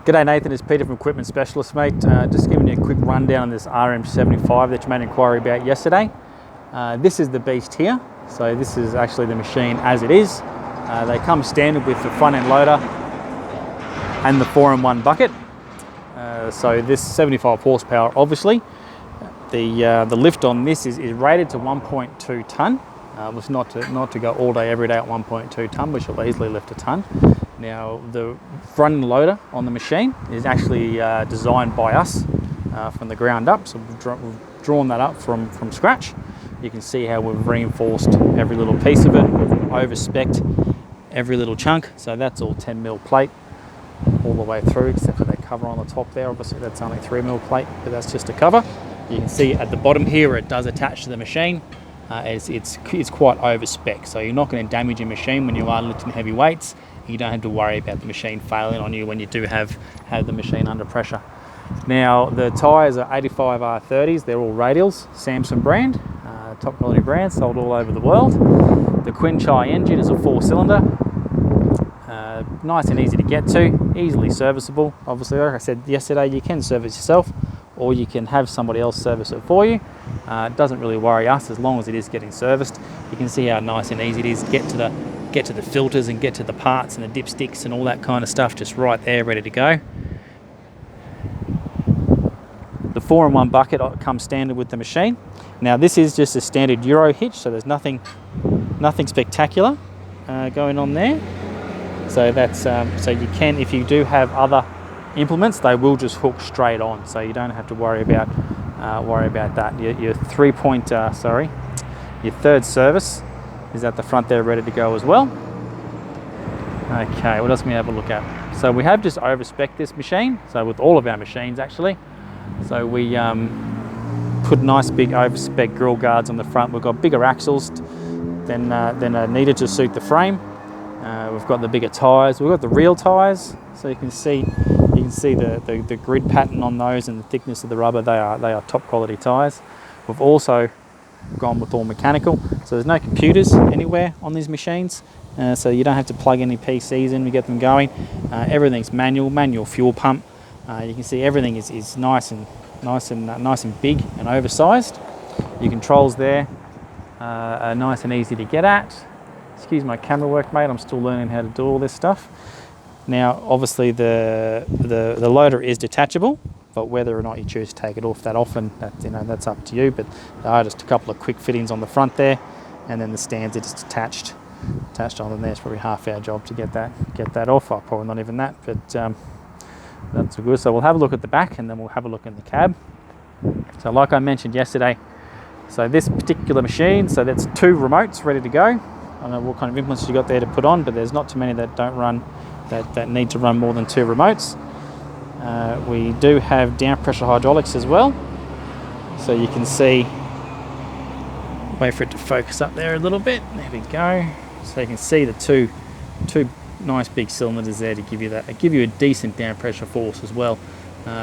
G'day Nathan, it's Peter from Equipment Specialist, mate. Just giving you a quick rundown on this RM75 that you made an inquiry about yesterday. This is the beast here. So this is actually the machine as it is. They come standard with the front end loader and the 4-in-1 bucket. So this 75 horsepower, obviously. The lift on this is rated to 1.2 tonne. Was not to go all day every day at 1.2 tonne, which will easily lift a tonne. Now the front end loader on the machine is actually designed by us from the ground up, so we've drawn that up from scratch. You can see how we've reinforced every little piece of it, we've over-spec'd every little chunk, so that's all 10mm plate all the way through, except for that cover on the top there. Obviously that's only 3mm plate, but that's just a cover. You can see at the bottom here where it does attach to the machine. It's quite over-spec, so you're not going to damage your machine when you are lifting heavy weights. You don't have to worry about the machine failing on you when you do have the machine under pressure. Now the tyres are 85 R30s, they're all radials, Samsung brand, top quality brand, sold all over the world. The Quinchai engine is a 4-cylinder, nice and easy to get to, easily serviceable. Obviously, like I said yesterday, you can service yourself or you can have somebody else service it for you. It doesn't really worry us as long as it is getting serviced. You can see how nice and easy it is to get to the filters and get to the parts and the dipsticks and all that kind of stuff just right there, ready to go. The 4-in-1 bucket comes standard with the machine. Now this is just a standard Euro hitch, so there's nothing spectacular going on there. So that's so you can, if you do have other implements, they will just hook straight on, so you don't have to worry about that. Your third service is at the front there, ready to go as well. Okay, what else can we have a look at? So we have just over-spec'd this machine, so with all of our machines actually. So we put nice big over-spec grill guards on the front. We've got bigger axles than are needed to suit the frame. We've got the bigger tyres. We've got the real tyres, so you can see the grid pattern on those and the thickness of the rubber. They are top quality tyres. We've also gone with all mechanical, so there's no computers anywhere on these machines, so you don't have to plug any PCs in to get them going. Everything's manual fuel pump. You can see everything is nice and big and oversized. Your controls there are nice and easy to get at. Excuse my camera work, mate, I'm still learning how to do all this stuff. Now obviously the loader is detachable, but whether or not you choose to take it off that often, that's up to you. But there are just a couple of quick fittings on the front there, and then the stands are just attached on there. It's probably half our job to get that off. Oh, probably not even that, but that's good. So we'll have a look at the back, and then we'll have a look in the cab. So like I mentioned yesterday, so this particular machine, so that's 2 remotes ready to go. I don't know what kind of implements you got there to put on, but there's not too many that don't run, that need to run more than 2 remotes. We do have down pressure hydraulics as well, so you can see, wait for it to focus up there a little bit, there we go. So you can see the two nice big cylinders there to give you a decent down pressure force as well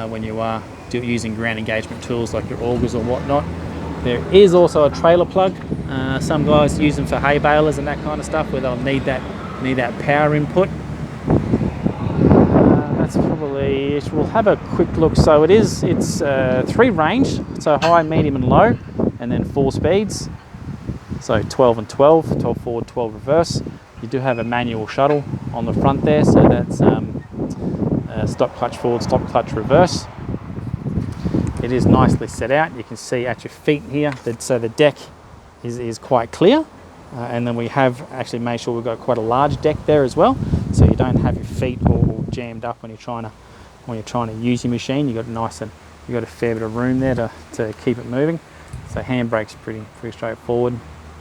when you are using ground engagement tools like your augers or whatnot. There is also a trailer plug. Some guys use them for hay balers and that kind of stuff, where they'll need that power input. That's probably it. We'll have a quick look. So it's 3 range, so high, medium and low, and then 4 speeds. So 12 and 12 forward, 12 reverse. You do have a manual shuttle on the front there, so that's stop clutch forward, stop clutch reverse. It is nicely set out. You can see at your feet here that so the deck is quite clear, and then we have actually made sure we've got quite a large deck there as well, so you don't have your feet all jammed up when you're trying to use your machine. You've got a fair bit of room there to keep it moving. So handbrake's pretty straightforward.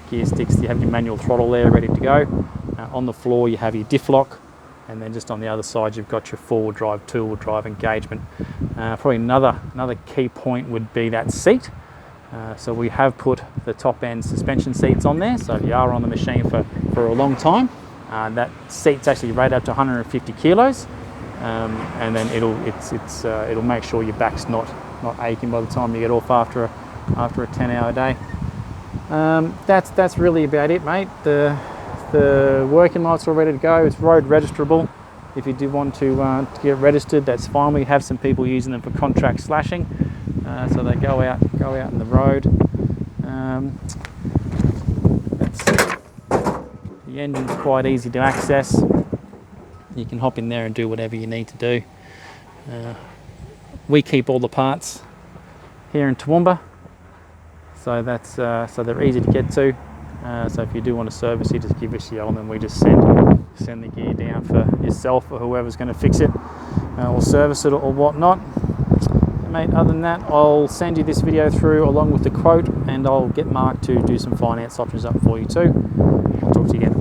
Gear sticks, you have your manual throttle there ready to go. On the floor you have your diff lock, and then just on the other side you've got your forward drive, two-wheel drive engagement. Probably another key point would be that seat. So we have put the top end suspension seats on there, so if you are on the machine for a long time, that seat's actually rated up to 150 kilos, and then it'll make sure your back's not aching by the time you get off after a 10-hour day. That's really about it, mate. The working lights are ready to go. It's road registerable. If you do want to get registered, that's fine. We have some people using them for contract slashing, so they go out in the road. The engine's quite easy to access. You can hop in there and do whatever you need to do. We keep all the parts here in Toowoomba, so that's so they're easy to get to. So if you do want to service, you just give us a yell, and then we just send the gear down for yourself or whoever's going to fix it or service it or whatnot. Mate, other than that, I'll send you this video through along with the quote, and I'll get Mark to do some finance options up for you too. I'll talk to you again.